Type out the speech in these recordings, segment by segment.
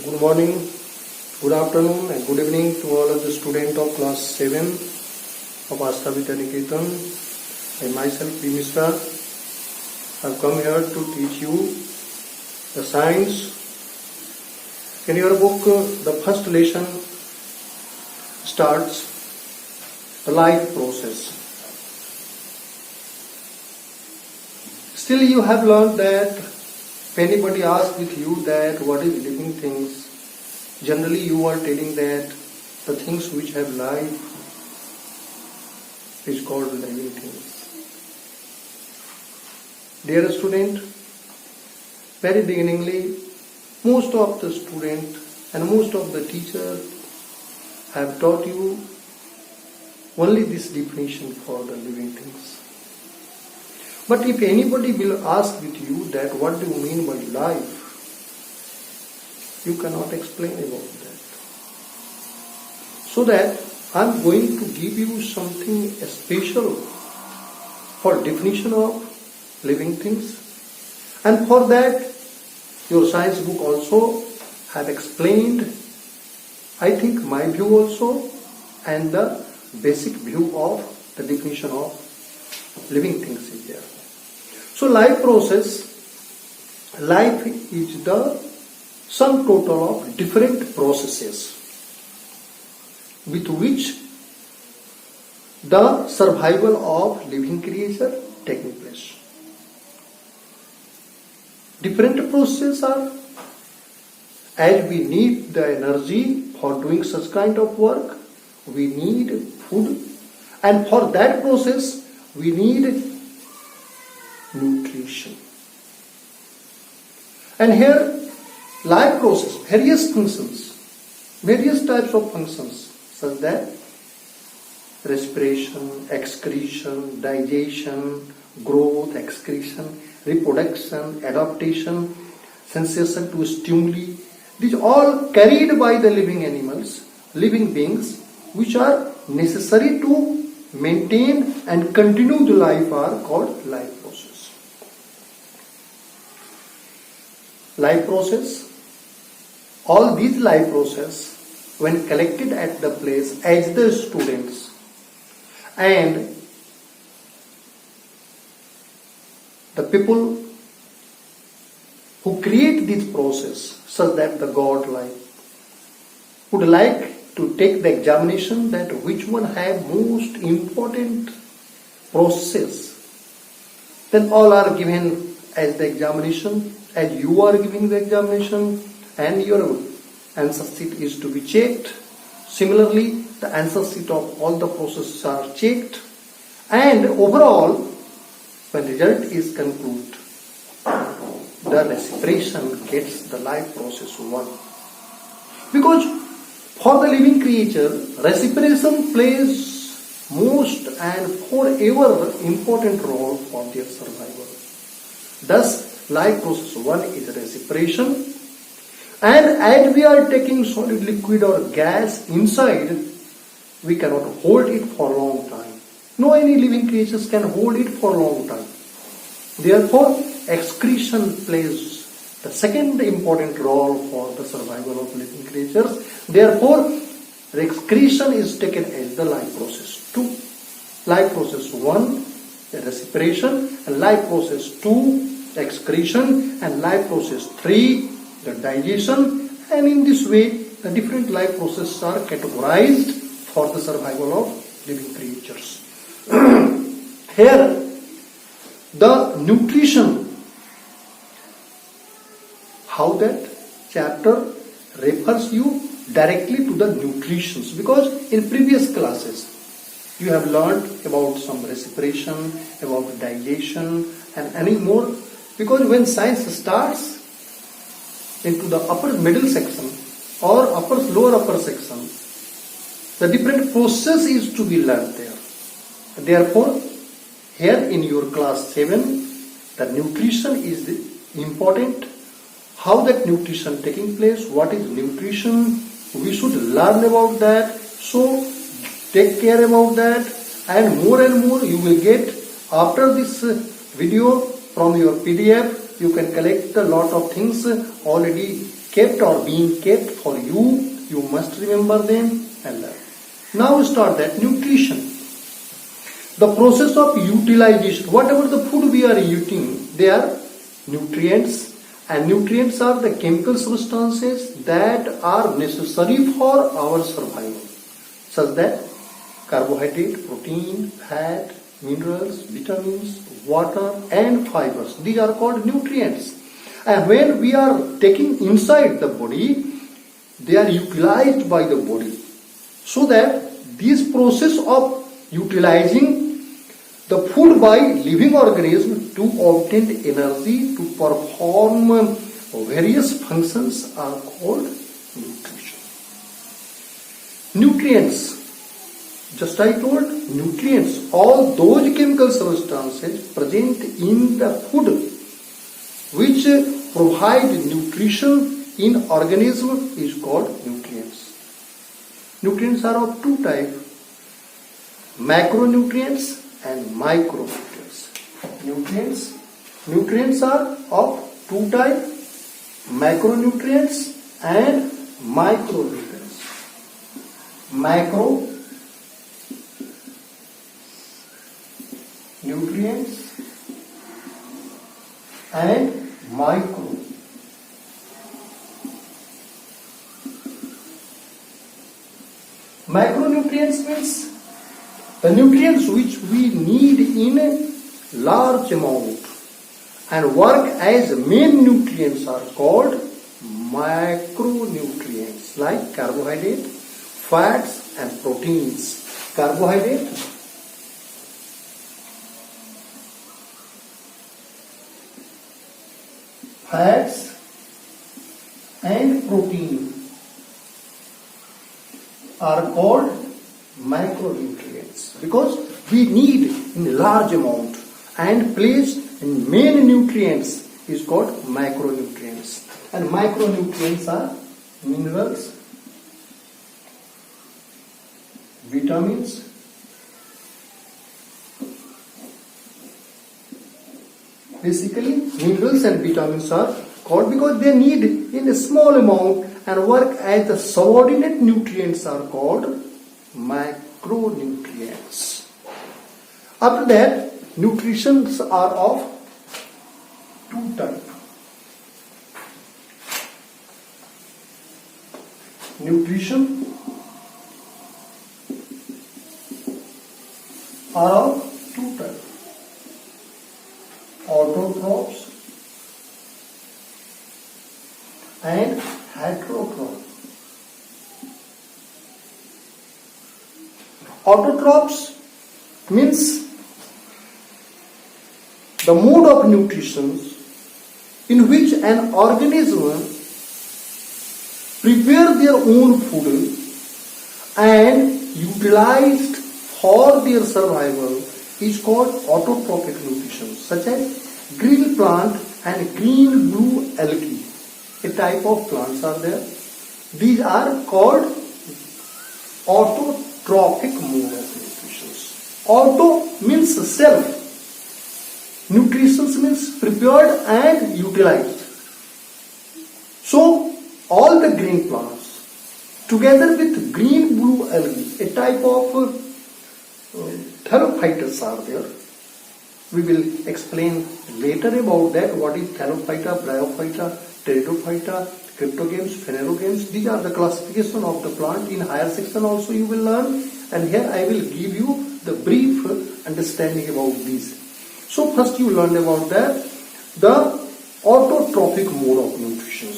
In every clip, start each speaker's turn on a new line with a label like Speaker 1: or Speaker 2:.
Speaker 1: Good morning, good afternoon and good evening to all of the students of class 7 of Astha, Vidya, Niketan. I myself, Mishra, have come here to teach you the science. In your book, the first lesson starts the life process. Still you have learned that if anybody asks with you that what is living things, generally you are telling that the things which have life is called living things. Dear student, very beginningly, most of the student and most of the teacher have taught you only this definition for the living things. But if anybody will ask with you that what do you mean by life, you cannot explain about that. So that I am going to give you something special for definition of living things. And for that, your science book also have explained, I think my view also, and the basic view of the definition of living things is there. So life process, life is the sum total of different processes with which the survival of living creature taking place. Different processes are, as we need the energy for doing such kind of work, we need food, and for that process we need nutrition. And here life process, various functions, various types of functions, such that respiration, excretion, digestion, growth, excretion, reproduction, adaptation, sensation to stimuli, these all carried by the living animals, living beings, which are necessary to maintain and continue the life are called life process. Life process, all these life process when collected at the place as the students and the people who create this process such that the God would like to take the examination that which one have most important process, then all are given as the examination, as you are giving the examination, and your answer sheet is to be checked. Similarly, the answer sheet of all the processes are checked, and overall, when result is concluded, the respiration gets the life process 1. Because for the living creature, respiration plays most and forever important role for their survival. Thus, life process 1 is respiration. And as we are taking solid liquid or gas inside, we cannot hold it for a long time. No any living creatures can hold it for a long time. Therefore, excretion plays the second important role for the survival of living creatures. Therefore, excretion is taken as the life process 2. Life process 1, the respiration, and life process 2, excretion, and life process 3, the digestion, and in this way the different life processes are categorized for the survival of living creatures. Here the nutrition, how that chapter refers you directly to the nutrition, because in previous classes you have learned about some respiration, about digestion and any more, because when science starts into the upper middle section or lower upper section, the different process is to be learned there. Therefore, here in your class 7, the nutrition is important. How that nutrition taking place, what is nutrition, we should learn about that. So, take care about that, and more you will get after this video from your PDF. You can collect a lot of things already kept or being kept for you. You must remember them and learn. Now start that nutrition. The process of utilization. Whatever the food we are eating, they are nutrients. And nutrients are the chemical substances that are necessary for our survival. Such that carbohydrate, protein, fat, minerals, vitamins, water and fibers. These are called nutrients. And when we are taking inside the body, they are utilized by the body. So that this process of utilizing the food by living organism to obtain energy to perform various functions are called nutrition. Nutrients. Just I told, nutrients, all those chemical substances present in the food which provide nutrition in organism is called nutrients. Nutrients are of two types, macronutrients and micronutrients. Nutrients are of two types, macronutrients and micronutrients. Macronutrients and micro. Macronutrients means the nutrients which we need in a large amount and work as main nutrients are called macronutrients, like carbohydrate, fats and proteins. Carbohydrate, fats and protein are called macronutrients because we need in large amount and placed in main nutrients is called macronutrients. And micronutrients are minerals, vitamins, basically minerals and vitamins are called because they need in a small amount and work as the subordinate nutrients are called macronutrients. After that, nutritions are of two types. Nutrition are of two types. Autotrophs and heterotrophs. Autotrophs means the mode of nutrition in which an organism prepare their own food and utilized for their survival is called autotrophic nutrition, such as green plant and green blue algae. A type of plants are there. These are called autotrophic mode of nutrition. Auto means self. Nutrition means prepared and utilized. So, all the green plants together with green blue algae, a type of thallophytes are there. We will explain later about that. What is thallophyta, bryophyta, pteridophyta, cryptogams, phanerogams. These are the classification of the plant. In higher section also you will learn. And here I will give you the brief understanding about these. So first you learned about that, the autotrophic mode of nutrition.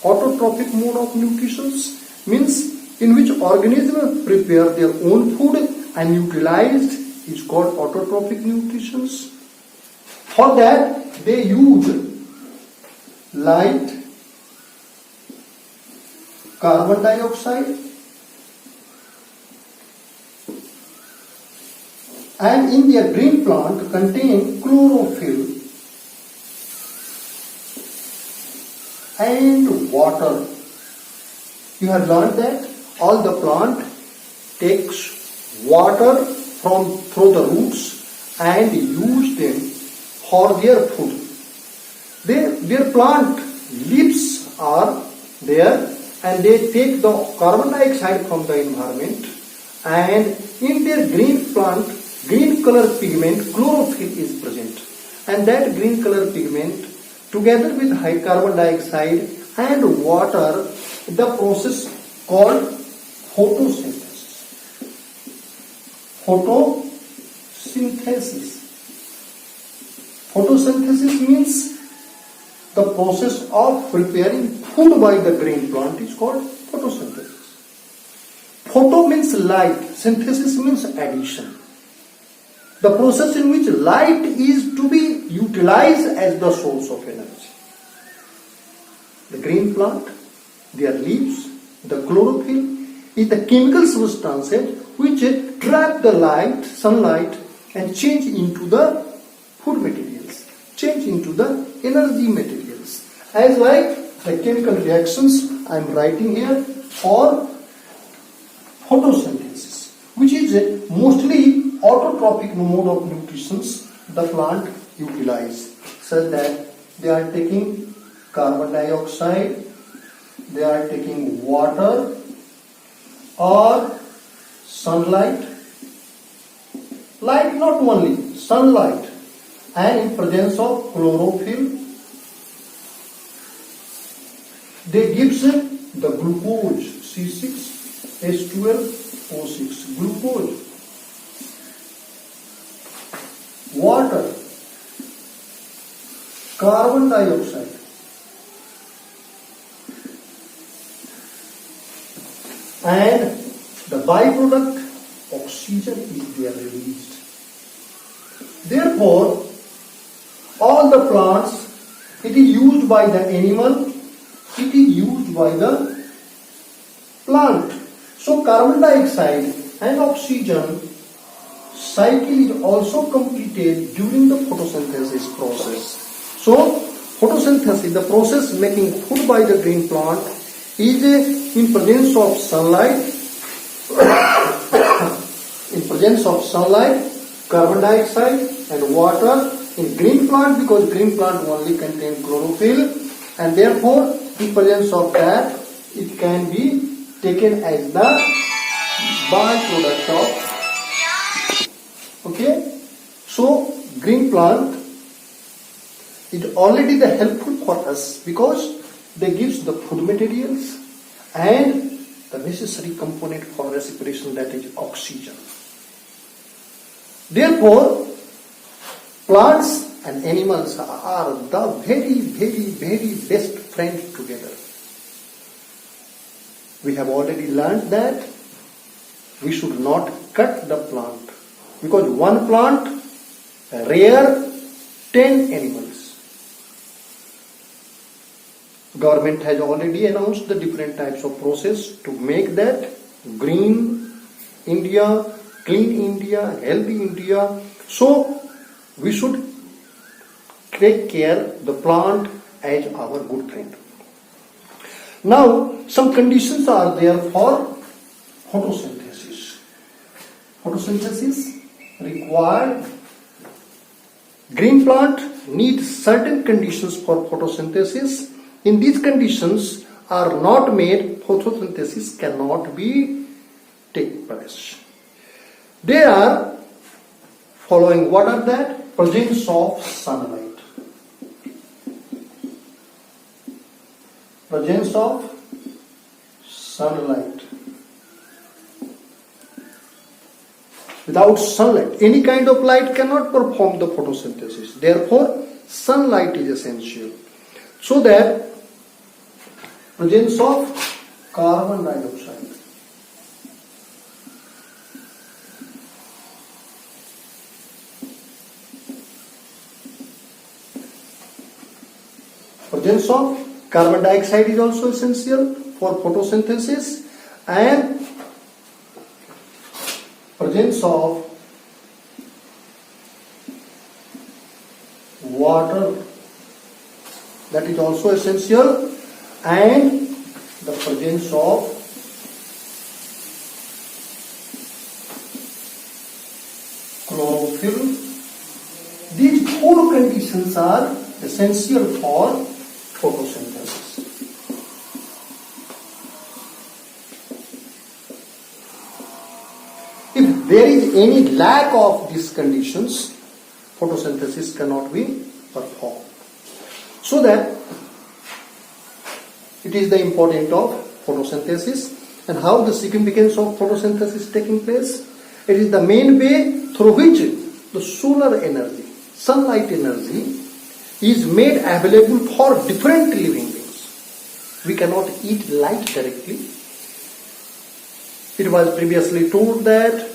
Speaker 1: Autotrophic mode of nutrition means in which organisms prepare their own food and utilized is called autotrophic nutrition. For that they use light, carbon dioxide and in their green plant contain chlorophyll and water. You have learned that all the plant takes water through the roots and use them for their food. Their plant leaves are there, and they take the carbon dioxide from the environment, and in their green plant, green color pigment, chlorophyll is present. And that green color pigment together with high carbon dioxide and water, the process called photosynthesis. Photosynthesis. Photosynthesis means the process of preparing food by the green plant is called photosynthesis. Photo means light, synthesis means addition. The process in which light is to be utilized as the source of energy. The green plant, their leaves, the chlorophyll is the chemical substances which trap the light, sunlight, and change into the food materials, change into the energy materials. As like the chemical reactions I am writing here for photosynthesis, which is mostly autotrophic mode of nutrition the plant utilize, such that they are taking carbon dioxide, they are taking water or sunlight, light not only, sunlight, and in presence of chlorophyll, they gives the glucose C6H12O6, glucose, water, carbon dioxide, and the byproduct oxygen is there released. Therefore, all the plants, it is used by the animal, it is used by the plant. So carbon dioxide and oxygen cycle is also completed during the photosynthesis process. So photosynthesis, the process making food by the green plant, is in presence of sunlight, carbon dioxide and water in green plant, because green plant only contains chlorophyll, and therefore in presence of that it can be taken as the byproduct of. Okay, so green plant is already the helpful for us because they gives the food materials and the necessary component for respiration, that is oxygen. Therefore, plants and animals are the very, very, very best friends together. We have already learned that we should not cut the plant, because one plant rear 10 animals. Government has already announced the different types of process to make that green India, clean India, healthy India. So we should take care the plant as our good friend. Now some conditions are there for photosynthesis. Photosynthesis required, green plant needs certain conditions for photosynthesis. In these conditions are not made, photosynthesis cannot be take place. They are following. What are that? Presence of sunlight. Presence of sunlight. Without sunlight, any kind of light cannot perform the photosynthesis. Therefore, sunlight is essential. So that presence of carbon dioxide, presence of carbon dioxide is also essential for photosynthesis, and presence of water, that is also essential, and the presence of chlorophyll. These four conditions are essential for photosynthesis. there is any lack of these conditions, photosynthesis cannot be performed. So that it is the importance of photosynthesis. And how the significance of photosynthesis taking place? It is the main way through which the solar energy, sunlight energy, is made available for different living beings. We cannot eat light directly. It was previously told that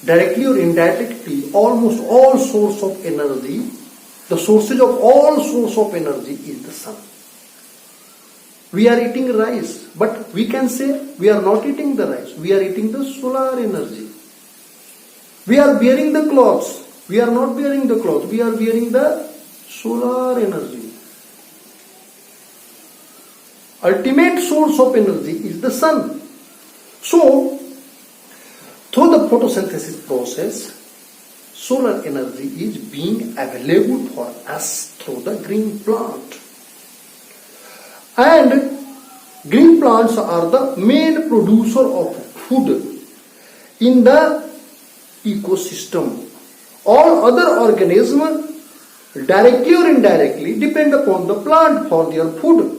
Speaker 1: directly or indirectly, almost all source of energy, the sources of all source of energy is the sun. We are eating rice, but we can say we are not eating the rice. We are eating the solar energy. We are wearing the clothes. We are not wearing the clothes. We are wearing the solar energy. Ultimate source of energy is the sun. So, through the photosynthesis process, solar energy is being available for us through the green plant. And green plants are the main producer of food in the ecosystem. All other organisms, directly or indirectly, depend upon the plant for their food.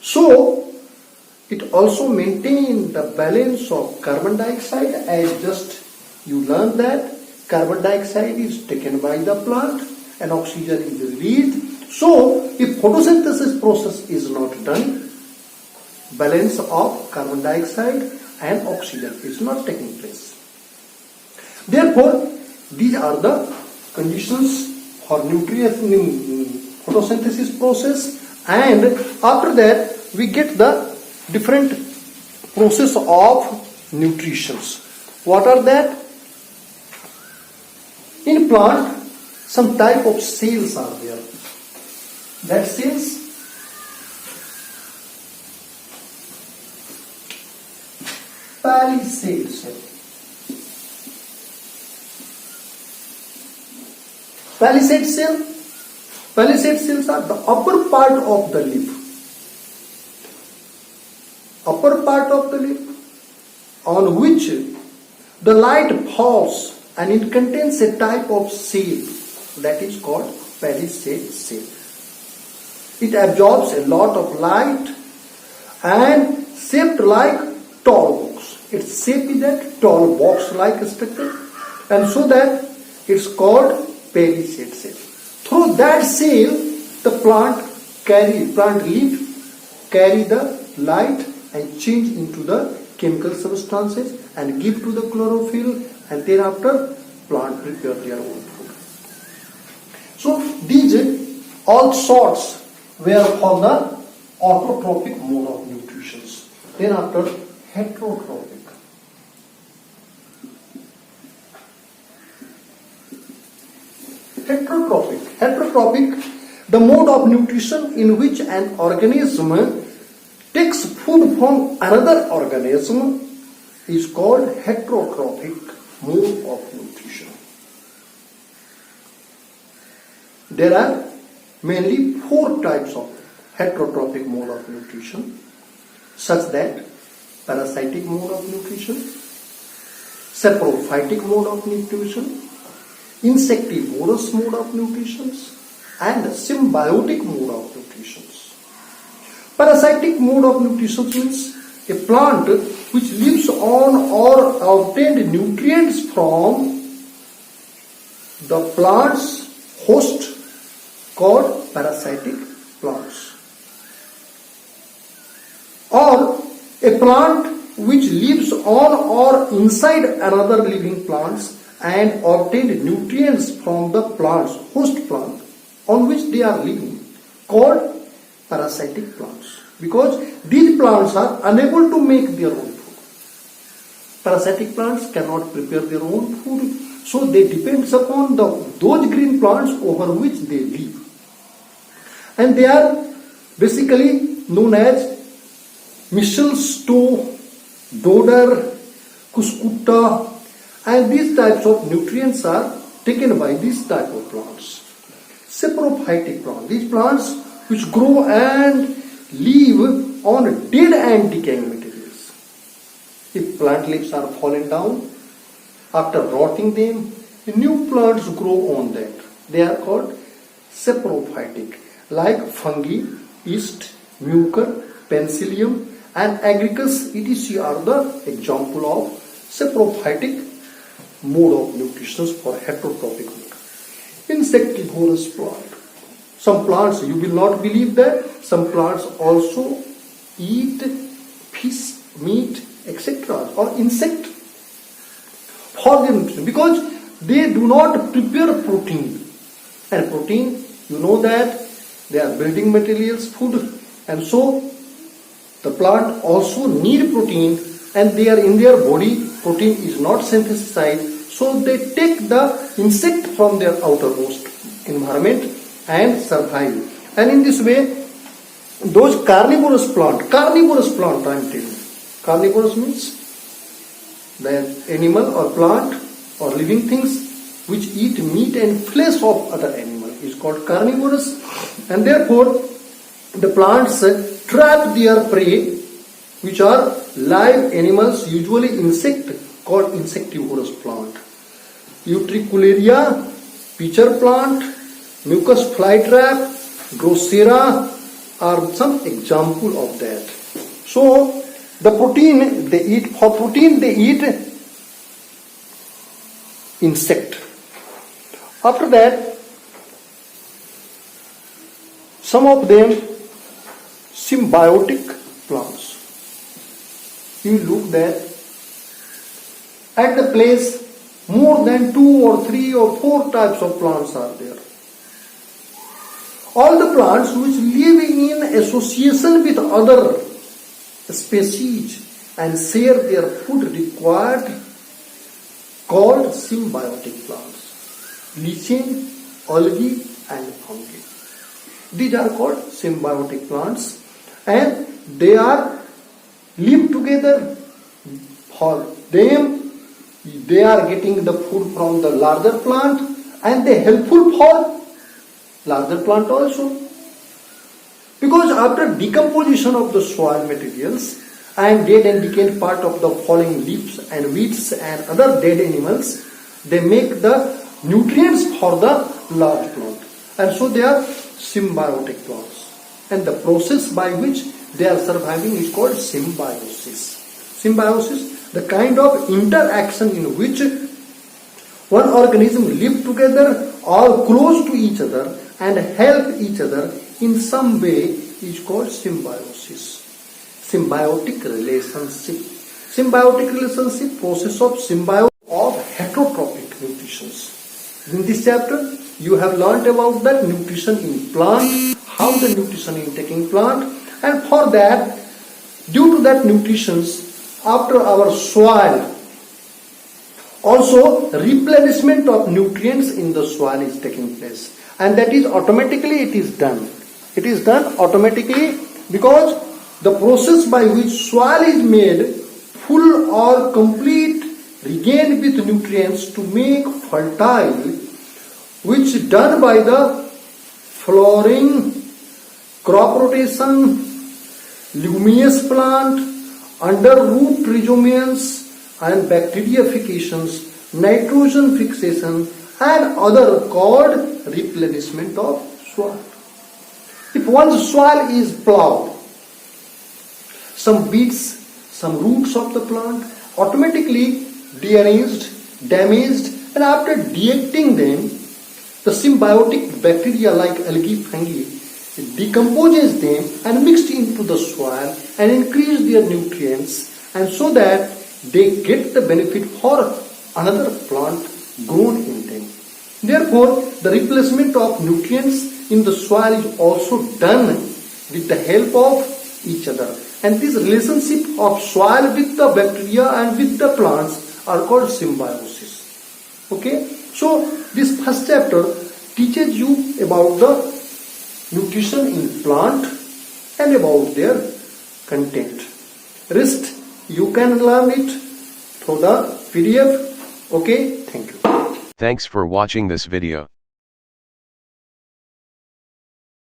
Speaker 1: So, it also maintains the balance of carbon dioxide, as just you learned that carbon dioxide is taken by the plant and oxygen is released. So, if photosynthesis process is not done, balance of carbon dioxide and oxygen is not taking place. Therefore, these are the conditions for photosynthesis process, and after that we get the different process of nutritions. What are that? In plant, some type of cells are there. That cells palisade cell. Palisade cells are the upper part of the leaf. Upper part of the leaf on which the light falls, and it contains a type of cell that is called palisade cell. It absorbs a lot of light and shaped like tall box. Its shape is that tall box-like structure, and so that it's called palisade cell. Through that cell, the plant leaf carry the light and change into the chemical substances and give to the chlorophyll, and thereafter plant prepare their own food. So these all sorts were for the autotrophic mode of nutrition. Thereafter heterotrophic. Heterotrophic, the mode of nutrition in which an organism takes food from another organism, is called heterotrophic mode of nutrition. There are mainly 4 types of heterotrophic mode of nutrition, such that parasitic mode of nutrition, saprophytic mode of nutrition, insectivorous mode of nutrition, and symbiotic mode of nutrition. Parasitic mode of nutrition means a plant which lives on or obtained nutrients from the plant's host, called parasitic plants. Or a plant which lives on or inside another living plants and obtained nutrients from the plant's host plant on which they are living, called parasitic plants. Because these plants are unable to make their own food. Parasitic plants cannot prepare their own food, so they depend upon those green plants over which they live. And they are basically known as mistletoe, dodder, cuscuta, and these types of nutrients are taken by these type of plants. Saprophytic plants, these plants which grow and live on dead and decaying materials. If plant leaves are fallen down, after rotting them, new plants grow on that. They are called saprophytic, like fungi, yeast, mucor, penicillium, and agaricus etc. are the example of saprophytic mode of nutrition for heterotrophic mode. Insectivorous plant. Some plants, you will not believe that, some plants also eat fish, meat, etc. or insect for their nutrition, because they do not prepare protein. And protein, you know that they are building materials, food, and so the plant also need protein, and they are in their body, protein is not synthesized, so they take the insect from their outermost environment and survive. And in this way, those carnivorous plant I am telling you. Carnivorous means the animal or plant or living things which eat meat and flesh of other animal is called carnivorous, and therefore the plants trap their prey, which are live animals, usually insect, called insectivorous plant. Utricularia, pitcher plant, mucus flytrap, drosera are some example of that. So the protein they eat, for protein they eat insect. After that, some of them symbiotic plants. You look there, at the place more than 2 or 3 or 4 types of plants are there. All the plants which live in association with other species and share their food required, called symbiotic plants. Lichen, algae and fungi. These are called symbiotic plants, and they are live together. For them, they are getting the food from the larger plant, and they helpful for larger plant also. Because after decomposition of the soil materials and dead and decayed part of the falling leaves and weeds and other dead animals, they make the nutrients for the large plant, and so they are symbiotic plants. And the process by which they are surviving is called symbiosis. Symbiosis, the kind of interaction in which one organism live together or close to each other and help each other in some way, is called symbiosis. Symbiotic relationship. Symbiotic relationship, process of symbiosis of heterotrophic nutrition. In this chapter, you have learnt about the nutrition in plant, how the nutrition in taking plant, and for that, due to that nutrition, after our soil, also replenishment of nutrients in the soil is taking place, and that is automatically it is done. It is done automatically because the process by which soil is made full or complete, regained with nutrients to make fertile, which done by the flowering, crop rotation, leguminous plant, under root rhizomes and bacteriifications, nitrogen fixation and other called replenishment of soil. If one's soil is plowed, some weeds, some roots of the plant automatically deranged, damaged, and after deacting them, the symbiotic bacteria like algae, fungi decomposes them and mixed into the soil and increase their nutrients, and so that they get the benefit for another plant grown in them. Therefore, the replacement of nutrients in the soil is also done with the help of each other. And this relationship of soil with the bacteria and with the plants are called symbiosis. Okay? So, this first chapter teaches you about the nutrition in plant and about their content. Rest, you can learn it through the PDF. Okay? Thank you.
Speaker 2: Thanks for watching this video.